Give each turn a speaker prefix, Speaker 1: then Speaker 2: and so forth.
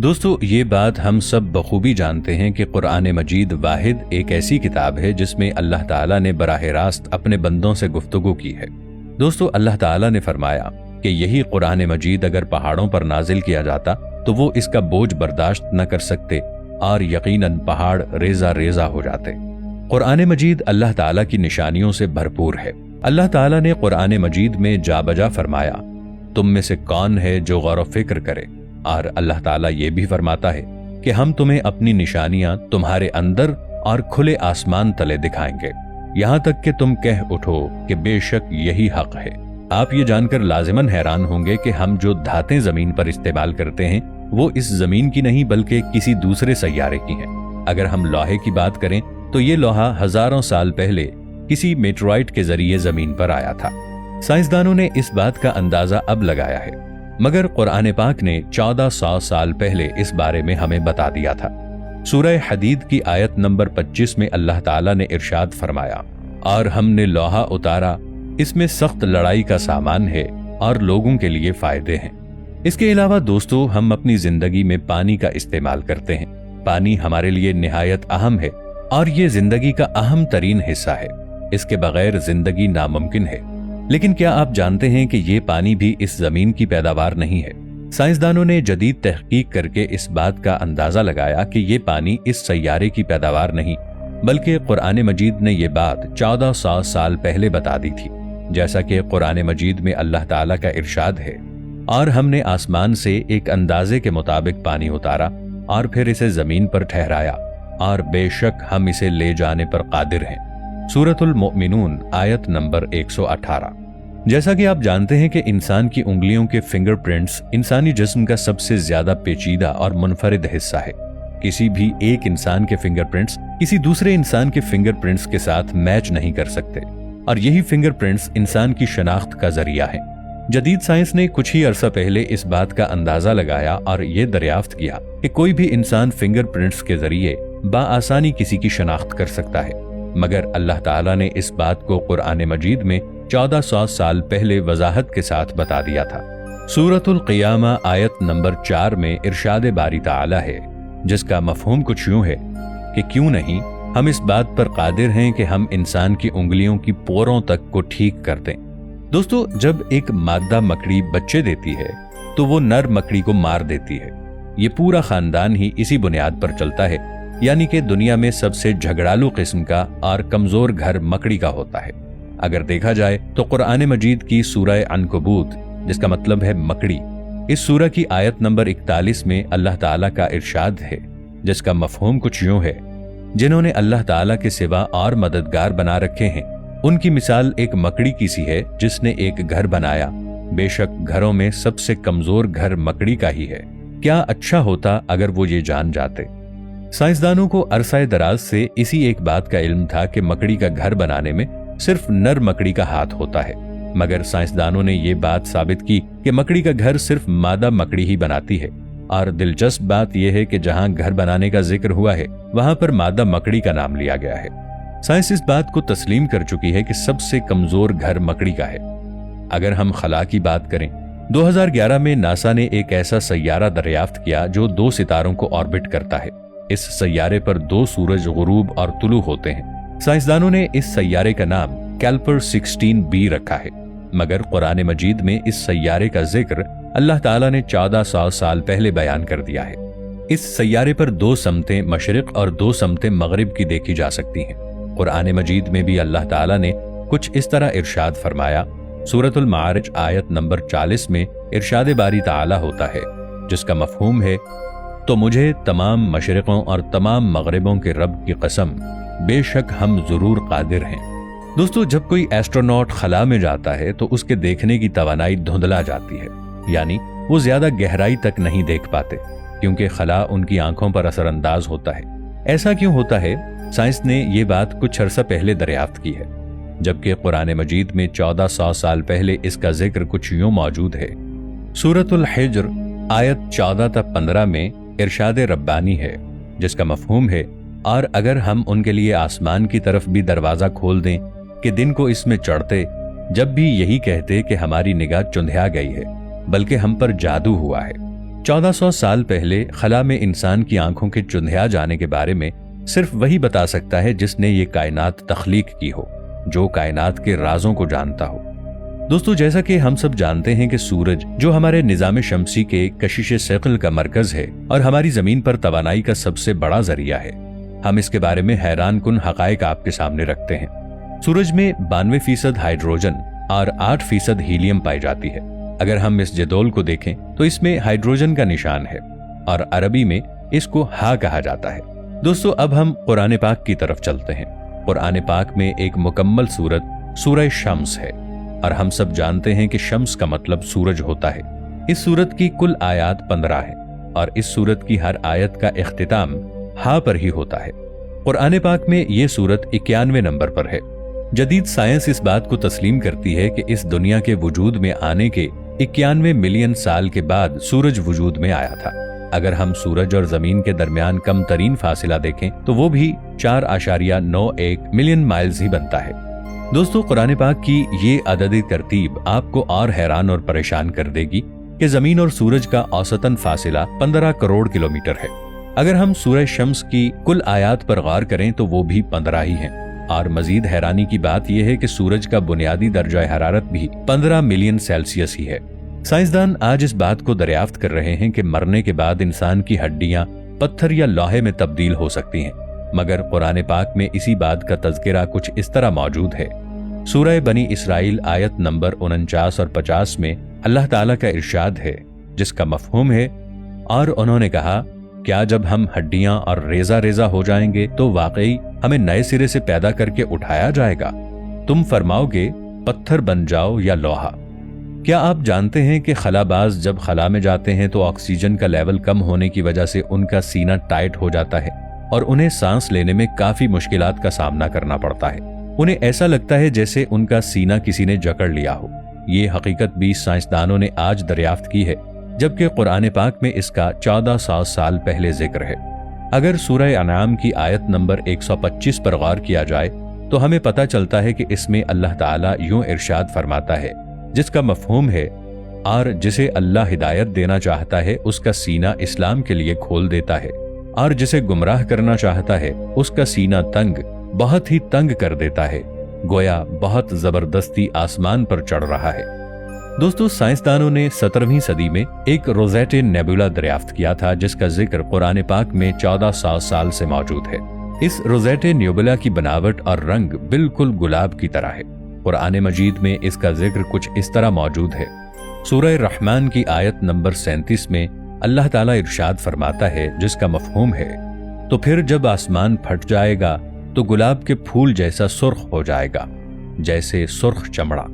Speaker 1: दोस्तों, ये बात हम सब बखूबी जानते हैं कि कुरान मजीद वाहिद एक ऐसी किताब है जिसमें अल्लाह ताला ने बराह रास्त अपने बंदों से गुफ्तगू की है। दोस्तों, अल्लाह ताला ने फरमाया कि यही कुरान मजीद अगर पहाड़ों पर नाजिल किया जाता तो वो इसका बोझ बर्दाश्त न कर सकते और यकीनन पहाड़ रेजा रेजा हो जाते। कुरान मजीद अल्लाह ताला की निशानियों से भरपूर है। अल्लाह ताला ने कुरान मजीद में जा बजा फरमाया, तुम में से कौन है जो गौर व फिक्र करे। और अल्लाह ताला ये भी फरमाता है कि हम तुम्हें अपनी निशानियां तुम्हारे अंदर और खुले आसमान तले दिखाएंगे, यहां तक कि तुम कह उठो कि बेशक यही हक है। आप ये जानकर लाजिमन हैरान होंगे कि हम जो धातें जमीन पर इस्तेमाल करते हैं वो इस जमीन की नहीं बल्कि किसी दूसरे सैयारे की हैं। अगर हम लोहे की बात करें तो ये लोहा हजारों साल पहले किसी मेटेराइट के जरिए जमीन पर आया था। साइंसदानों ने इस बात का अंदाजा अब लगाया है, मगर कुरान पाक ने 1400 साल पहले इस बारे में हमें बता दिया था। सूरह हदीद की आयत नंबर 25 में अल्लाह ताला ने इरशाद फरमाया, और हमने लोहा उतारा, इसमें सख्त लड़ाई का सामान है और लोगों के लिए फायदे हैं। इसके अलावा दोस्तों, हम अपनी जिंदगी में पानी का इस्तेमाल करते हैं। पानी हमारे लिए निहायत अहम है और ये जिंदगी का अहम तरीन हिस्सा है। इसके बगैर जिंदगी नामुमकिन है। लेकिन क्या आप जानते हैं कि ये पानी भी इस जमीन की पैदावार नहीं है? साइंसदानों ने जदीद तहकीक करके इस बात का अंदाजा लगाया कि ये पानी इस सैयारे की पैदावार नहीं, बल्कि कुरान मजीद ने ये बात 1400 साल पहले बता दी थी। जैसा कि कुरान मजीद में अल्लाह ताला का इरशाद है, और हमने आसमान से एक अंदाजे के मुताबिक पानी उतारा और फिर इसे जमीन पर ठहराया, और बेशक हम इसे ले जाने पर कादिर हैं। सूरतुल मोमिनून आयत नंबर 118। जैसा कि आप जानते हैं कि इंसान की उंगलियों के फिंगरप्रिंट्स इंसानी जिस्म का सबसे ज्यादा पेचीदा और मुनफरिद हिस्सा है। किसी भी एक इंसान के फिंगरप्रिंट्स किसी दूसरे इंसान के फिंगरप्रिंट्स के साथ मैच नहीं कर सकते, और यही फिंगरप्रिंट्स इंसान की शनाख्त का जरिया है। जदीद साइंस ने कुछ ही अरसा पहले इस बात का अंदाजा लगाया और ये दरियाफ्त किया कि कोई भी इंसान फिंगरप्रिंट्स के जरिए बाआसानी किसी की शनाख्त कर सकता है, मगर अल्लाह ताला ने इस बात को कुरान मजीद में 1400 साल पहले वजाहत के साथ बता दिया था। सूरतुल क़ियामा आयत नंबर 4 में इरशाद बारी ताला है, जिसका मफहूम कुछ यूं है कि क्यों नहीं हम इस बात पर कादिर हैं कि हम इंसान की उंगलियों की पोरों तक को ठीक कर दें। दोस्तों, जब एक मादा मकड़ी बच्चे देती है तो वो नर मकड़ी को मार देती है। ये पूरा खानदान ही इसी बुनियाद पर चलता है, यानी कि दुनिया में सबसे झगड़ालू किस्म का और कमजोर घर मकड़ी का होता है। अगर देखा जाए तो कुरान मजीद की सूरह अनकबूत, जिसका मतलब है मकड़ी, इस सूरह की आयत नंबर 41 में अल्लाह ताला का इरशाद है, जिसका मफहूम कुछ यूं है, जिन्होंने अल्लाह ताला के सिवा और मददगार बना रखे हैं, उनकी मिसाल एक मकड़ी की सी है जिसने एक घर बनाया। बेशक घरों में सबसे कमजोर घर मकड़ी का ही है। क्या अच्छा होता अगर वो ये जान जाते। साइंसदानों को अरसाए दराज से इसी एक बात का इल्म था कि मकड़ी का घर बनाने में सिर्फ नर मकड़ी का हाथ होता है, मगर साइंसदानों ने ये बात साबित की कि मकड़ी का घर सिर्फ मादा मकड़ी ही बनाती है। और दिलचस्प बात यह है कि जहां घर बनाने का जिक्र हुआ है वहां पर मादा मकड़ी का नाम लिया गया है। साइंस इस बात को तस्लीम कर चुकी है कि सबसे कमजोर घर मकड़ी का है। अगर हम खला की बात करें, 2011 में नासा ने एक ऐसा सैयारा दरियाफ्त किया जो 2 सितारों को ऑर्बिट करता है। इस सैयारे पर 2 सूरज गुरूब और तुलू होते हैं। साइंसदानों ने इस सैयारे का नाम कैल्पर 16b रखा है, मगर कुरान मजीद में इस सैयारे का जिक्र अल्लाह ताला ने 1400 साल पहले बयान कर दिया है। इस सैयारे पर 2 समतें मशरिक और 2 समतें मगरिब की देखी जा सकती हैं। कुरान मजीद में भी अल्लाह ताला ने कुछ इस तरह इरशाद फरमाया। सूरतुल मारिज आयत नंबर 40 में इरशाद बारी ताला होता है, जिसका मफहूम है, तो मुझे तमाम मशरिकों और तमाम मगरिबों के रब की कसम, बेशक हम जरूर कादिर हैं। दोस्तों, जब कोई एस्ट्रोनॉट खला में जाता है तो उसके देखने की तवानाई धुंधला जाती है, यानी वो ज्यादा गहराई तक नहीं देख पाते, क्योंकि खला उनकी आंखों पर असरअंदाज होता है। ऐसा क्यों होता है? साइंस ने ये बात कुछ अरसा पहले दरियाफ्त की है, जबकि कुरान मजीद में 1400 साल पहले इसका जिक्र कुछ यूं मौजूद है। सूरतुल हिज्र आयत 14-15 में इरशाद रब्बानी है, जिसका मफहूम है, और अगर हम उनके लिए आसमान की तरफ भी दरवाजा खोल दें कि दिन को इसमें चढ़ते, जब भी यही कहते कि हमारी निगाह चुंधिया गई है, बल्कि हम पर जादू हुआ है। 1400 साल पहले खला में इंसान की आंखों के चुंधिया जाने के बारे में सिर्फ वही बता सकता है जिसने ये कायनात तख्लीक की हो, जो कायनात के राजों को जानता हो। दोस्तों, जैसा कि हम सब जानते हैं कि सूरज जो हमारे निजाम शमसी के कशिश सैकल का मरकज है और हमारी जमीन पर तवानाई का सबसे बड़ा जरिया है, हम इसके बारे में हैरान कुन हकायक आपके सामने रखते हैं। सूरज में 92% हाइड्रोजन और 8% हीलियम पाई जाती है। अगर हम इस जदोल को देखें तो इसमें हाइड्रोजन का निशान है और अरबी में इसको हा कहा जाता है। दोस्तों, अब हम कुरान पाक की तरफ चलते हैं। कुरान पाक में एक मुकम्मल सूरत सूरह शम्स है और हम सब जानते हैं कि शम्स का मतलब सूरज होता है। इस सूरत की कुल आयत 15 है और इस सूरत की हर आयत का इख्तिताम हा पर ही होता है। कुरान पाक में यह सूरत 91 नंबर पर है। जदीद साइंस इस बात को तस्लीम करती है कि इस दुनिया के वजूद में आने के 91 मिलियन साल के बाद सूरज वजूद में आया था। अगर हम सूरज और जमीन के दरमियान कम तरीन फासिला देखें तो वो भी 4.91 मिलियन माइल्स ही बनता है। दोस्तों, कुरान पाक की ये अददी तरतीब आपको और हैरान और परेशान कर देगी कि जमीन और सूरज का औसतन फासिला 15 करोड़ किलोमीटर है। अगर हम सूरह शम्स की कुल आयात पर गौर करें तो वो भी 15 ही हैं। और मजीद हैरानी की बात यह है कि सूरज का बुनियादी दर्जा हरारत भी 15 मिलियन सेल्सियस ही है। साइंसदान आज इस बात को दरियाफ्त कर रहे हैं कि मरने के बाद इंसान की हड्डियां पत्थर या लोहे में तब्दील हो सकती हैं, मगर कुरान पाक में इसी बात का तज़किरा कुछ इस तरह मौजूद है। सूरह बनी इसराइल आयत नंबर 49 और 50 में अल्लाह ताला का इरशाद है, जिसका मफहूम है, और उन्होंने कहा, क्या जब हम हड्डियां और रेजा रेजा हो जाएंगे तो वाकई हमें नए सिरे से पैदा करके उठाया जाएगा? तुम फरमाओगे पत्थर बन जाओ या लोहा। क्या आप जानते हैं कि खलाबाज जब खला में जाते हैं तो ऑक्सीजन का लेवल कम होने की वजह से उनका सीना टाइट हो जाता है और उन्हें सांस लेने में काफी मुश्किलात का सामना करना पड़ता है। उन्हें ऐसा लगता है जैसे उनका सीना किसी ने जकड़ लिया हो। ये हकीकत भी साइंसदानों ने आज दरियाफ्त की है, जबकि कुरान पाक में इसका 1400 साल पहले जिक्र है। अगर सूरह अनाम की आयत नंबर 125 पर गौर किया जाए तो हमें पता चलता है कि इसमें अल्लाह ताला यूं इरशाद फरमाता है, जिसका मफहूम है, और जिसे अल्लाह हिदायत देना चाहता है उसका सीना इस्लाम के लिए खोल देता है, और जिसे गुमराह करना चाहता है उसका सीना तंग, बहुत ही तंग कर देता है, गोया बहुत जबरदस्ती आसमान पर चढ़ रहा है। दोस्तों, साइंसदानों ने 17वीं सदी में एक रोज़ेटे नेबुला दरियाफ्त किया था, जिसका जिक्र कुरान पाक में 1400 साल से मौजूद है। इस रोज़ेटे नेबुला की बनावट और रंग बिल्कुल गुलाब की तरह है। कुरान मजीद में इसका जिक्र कुछ इस तरह मौजूद है। सूरह रहमान की आयत नंबर 37 में अल्लाह ताला इरशाद फरमाता है, जिसका मफहूम है, तो फिर जब आसमान फट जाएगा तो गुलाब के फूल जैसा सुर्ख हो जाएगा, जैसे सुर्ख चमड़ा।